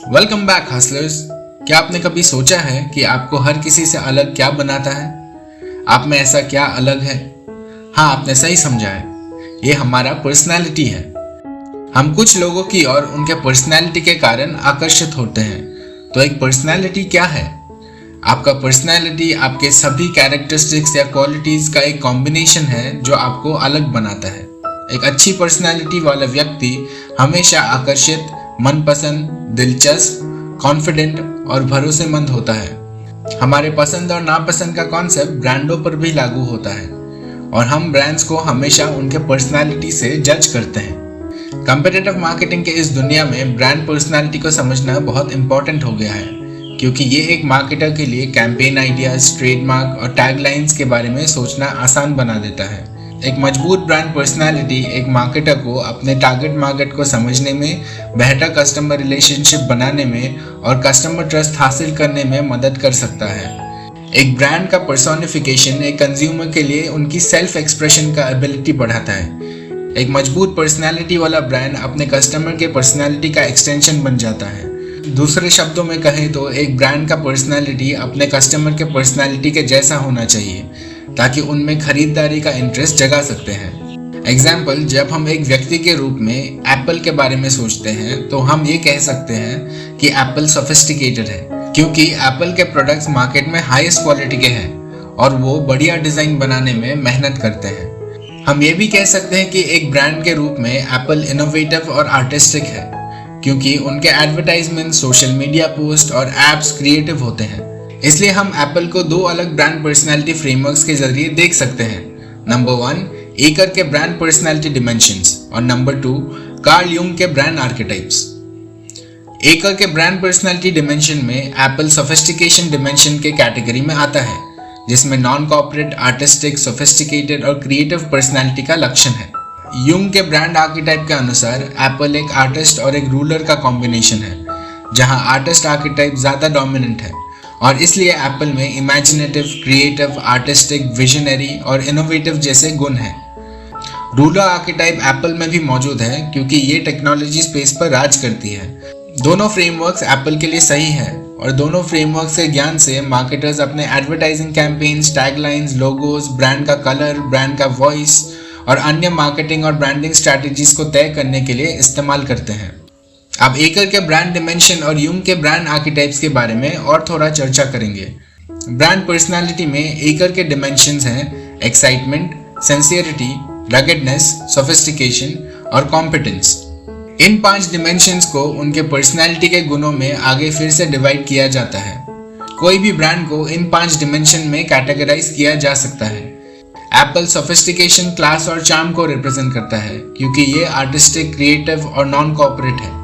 Welcome back hustlers. क्या आपने कभी सोचा है कि आपको हर किसी से अलग क्या बनाता है? आप में ऐसा क्या अलग है? हाँ, आपने सही समझा है, ये हमारा पर्सनैलिटी है। हम कुछ लोगों की और उनके पर्सनैलिटी के कारण आकर्षित होते हैं। तो एक पर्सनैलिटी क्या है? आपका पर्सनैलिटी आपके सभी कैरेक्टरिस्टिक्स या क्वालिटीज का एक कॉम्बिनेशन है जो आपको अलग बनाता है। एक अच्छी पर्सनैलिटी वाला व्यक्ति हमेशा आकर्षित, मनपसंद, दिलचस्प, कॉन्फिडेंट और भरोसेमंद होता है। हमारे पसंद और नापसंद का कॉन्सेप्ट ब्रांडों पर भी लागू होता है और हम ब्रांड्स को हमेशा उनके पर्सनैलिटी से जज करते हैं। कंपेटिटिव मार्केटिंग के इस दुनिया में ब्रांड पर्सनैलिटी को समझना बहुत इंपॉर्टेंट हो गया है, क्योंकि ये एक मार्केटर के लिए कैंपेन आइडियाज, ट्रेडमार्क और टैगलाइंस के बारे में सोचना आसान बना देता है। एक मजबूत ब्रांड पर्सनैलिटी एक मार्केटर को अपने टारगेट मार्केट को समझने में, बेहतर कस्टमर रिलेशनशिप बनाने में और कस्टमर ट्रस्ट हासिल करने में मदद कर सकता है। एक ब्रांड का पर्सोनिफिकेशन एक कंज्यूमर के लिए उनकी सेल्फ एक्सप्रेशन का एबिलिटी बढ़ाता है। एक मजबूत पर्सनैलिटी वाला ब्रांड अपने कस्टमर के पर्सनैलिटी का एक्सटेंशन बन जाता है। दूसरे शब्दों में कहें तो एक ब्रांड का पर्सनैलिटी अपने कस्टमर के पर्सनैलिटी के जैसा होना चाहिए, ताकि उनमें खरीदारी का इंटरेस्ट जगा सकते हैं। एग्जाम्पल, जब हम एक व्यक्ति के रूप में एप्पल के बारे में सोचते हैं तो हम ये कह सकते हैं कि एप्पल सोफिस्टिकेटेड है, क्योंकि एप्पल के प्रोडक्ट्स मार्केट में हाईएस्ट क्वालिटी के हैं और वो बढ़िया डिजाइन बनाने में मेहनत करते हैं। हम ये भी कह सकते हैं कि एक ब्रांड के रूप में एप्पल इनोवेटिव और आर्टिस्टिक है, क्योंकि उनके एडवर्टाइजमेंट, सोशल मीडिया पोस्ट और एप्स क्रिएटिव होते हैं। इसलिए हम एप्पल को दो अलग ब्रांड पर्सनैलिटी फ्रेमवर्क्स के जरिए देख सकते हैं। नंबर 1, एकर के ब्रांड पर्सनैलिटी डिमेंशंस और नंबर 2, कार्ल युंग के ब्रांड आर्केटाइप्स। एकर के ब्रांड पर्सनैलिटी डिमेंशन में एप्पल सोफिस्टिकेशन डिमेंशन के कैटेगरी में आता है, जिसमें नॉन कॉर्पोरेट, आर्टिस्टिक, सोफिस्टिकेटेड और क्रिएटिव पर्सनैलिटी का लक्षण है। युंग के ब्रांड आर्केटाइप के अनुसार एप्पल एक आर्टिस्ट और एक रूलर का कॉम्बिनेशन है, जहां आर्टिस्ट आर्केटाइप ज्यादा डोमिनेंट है और इसलिए एप्पल में इमेजिनेटिव, क्रिएटिव, आर्टिस्टिक, विजनरी और इनोवेटिव जैसे गुण हैं। रूलर आर्केटाइप एप्पल में भी मौजूद है, क्योंकि ये टेक्नोलॉजी स्पेस पर राज करती है। दोनों फ्रेमवर्क्स एप्पल के लिए सही है और दोनों फ्रेमवर्क्स के ज्ञान से मार्केटर्स अपने advertising campaigns, taglines, logos, brand का कलर, ब्रांड का वॉइस और अन्य मार्केटिंग और ब्रांडिंग स्ट्रैटेजीज को तय करने के लिए इस्तेमाल करते हैं। अब एकर के ब्रांड डिमेंशन और युंग के ब्रांड आर्केटाइप्स के बारे में और थोड़ा चर्चा करेंगे। ब्रांड पर्सनालिटी में एकर के डिमेंशंस हैं एक्साइटमेंट, सिंसियरिटी, रगेडनेस, सोफिस्टिकेशन और कॉम्पिटेंस। इन 5 डिमेंशंस को उनके पर्सनालिटी के गुणों में आगे फिर से डिवाइड किया जाता है। कोई भी ब्रांड को इन 5 डिमेंशन में कैटेगराइज किया जा सकता है। एप्पल सोफिस्टिकेशन, क्लास और चार्म को रिप्रेजेंट करता है, क्योंकि ये आर्टिस्टिक, क्रिएटिव और नॉन कॉर्पोरेट है।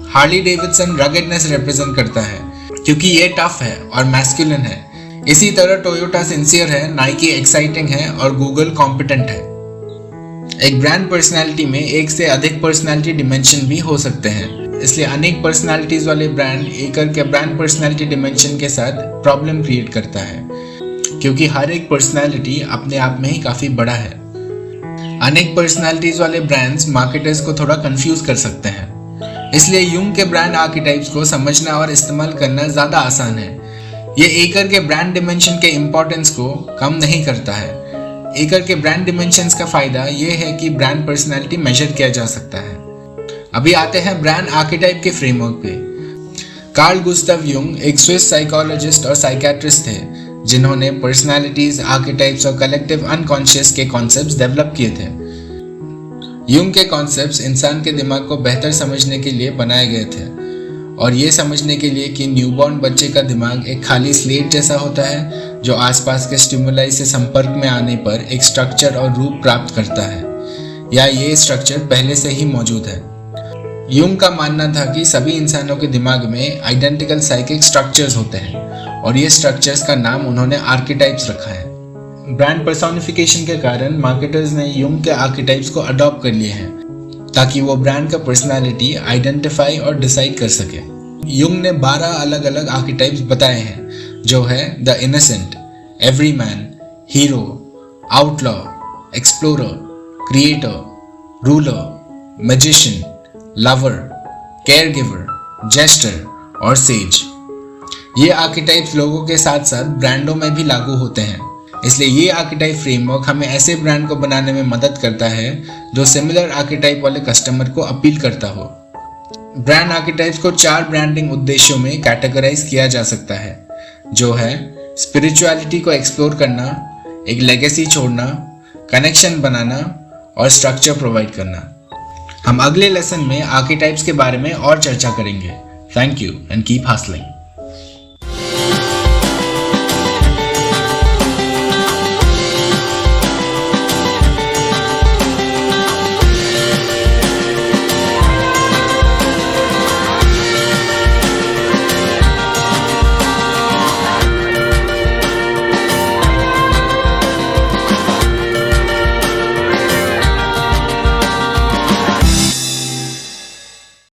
हार्ली डेविडसन रगेडनेस रिप्रेजेंट करता है, क्योंकि ये टफ है और मैस्कुलिन है। इसी तरह टोयोटा सिंसियर है, नाइकी एक्साइटिंग है और गूगल कॉम्पिटेंट है। एक ब्रांड पर्सनैलिटी में एक से अधिक पर्सनैलिटी डिमेंशन भी हो सकते हैं, इसलिए अनेक पर्सनैलिटीज वाले ब्रांड एकर के ब्रांड पर्सनैलिटी डिमेंशन के साथ प्रॉब्लम क्रिएट करता है, क्योंकि हर एक पर्सनैलिटी अपने आप में ही काफी बड़ा है। अनेक पर्सनैलिटीज वाले ब्रांड्स मार्केटर्स को थोड़ा कंफ्यूज कर सकते हैं, इसलिए युंग के ब्रांड आर्केटाइप्स को समझना और इस्तेमाल करना ज्यादा आसान है। ये एकर के ब्रांड डिमेंशन के इम्पोर्टेंस को कम नहीं करता है। एकर के ब्रांड डिमेंशंस का फायदा ये है कि ब्रांड पर्सनैलिटी मेजर किया जा सकता है। अभी आते हैं ब्रांड आर्केटाइप के फ्रेमवर्क पे। कार्ल गुस्ताव युंग एक स्विस साइकोलॉजिस्ट और साइकियाट्रिस्ट थे, जिन्होंने पर्सनैलिटीज, आर्केटाइप्स और कलेक्टिव अनकॉन्शियस के कॉन्सेप्ट्स डेवलप किए थे। युंग के कॉन्सेप्ट्स इंसान के दिमाग को बेहतर समझने के लिए बनाए गए थे, और ये समझने के लिए कि न्यूबॉर्न बच्चे का दिमाग एक खाली स्लेट जैसा होता है, जो आसपास के स्टिमुलाई से संपर्क में आने पर एक स्ट्रक्चर और रूप प्राप्त करता है, या ये स्ट्रक्चर पहले से ही मौजूद है। युंग का मानना था कि सभी इंसानों के दिमाग में आइडेंटिकल साइकिक स्ट्रक्चर्स होते हैं, और ये स्ट्रक्चर्स का नाम उन्होंने आर्केटाइप्स रखा है। ब्रांड पर्सोनिफिकेशन के कारण मार्केटर्स ने युंग के आर्केटाइप्स को अडॉप्ट कर लिए हैं, ताकि वो ब्रांड का पर्सनालिटी आइडेंटिफाई और डिसाइड कर सके। युंग ने 12 अलग अलग आर्केटाइप्स बताए हैं, जो है the innocent, everyman, hero, outlaw, explorer, creator, ruler, magician, lover, care giver, jester और सेज। ये आर्किटाइप्स लोगों के साथ साथ ब्रांडों में भी लागू होते हैं। इसलिए ये आर्किटाइप फ्रेमवर्क हमें ऐसे ब्रांड को बनाने में मदद करता है जो सिमिलर आर्किटाइप वाले कस्टमर को अपील करता हो। ब्रांड आर्किटाइप्स को 4 ब्रांडिंग उद्देश्यों में कैटेगराइज किया जा सकता है, जो है स्पिरिचुअलिटी को एक्सप्लोर करना, एक लेगेसी छोड़ना, कनेक्शन बनाना और स्ट्रक्चर प्रोवाइड करना। हम अगले लेसन में आर्किटाइप्स के बारे में और चर्चा करेंगे। Thank you and keep hustling.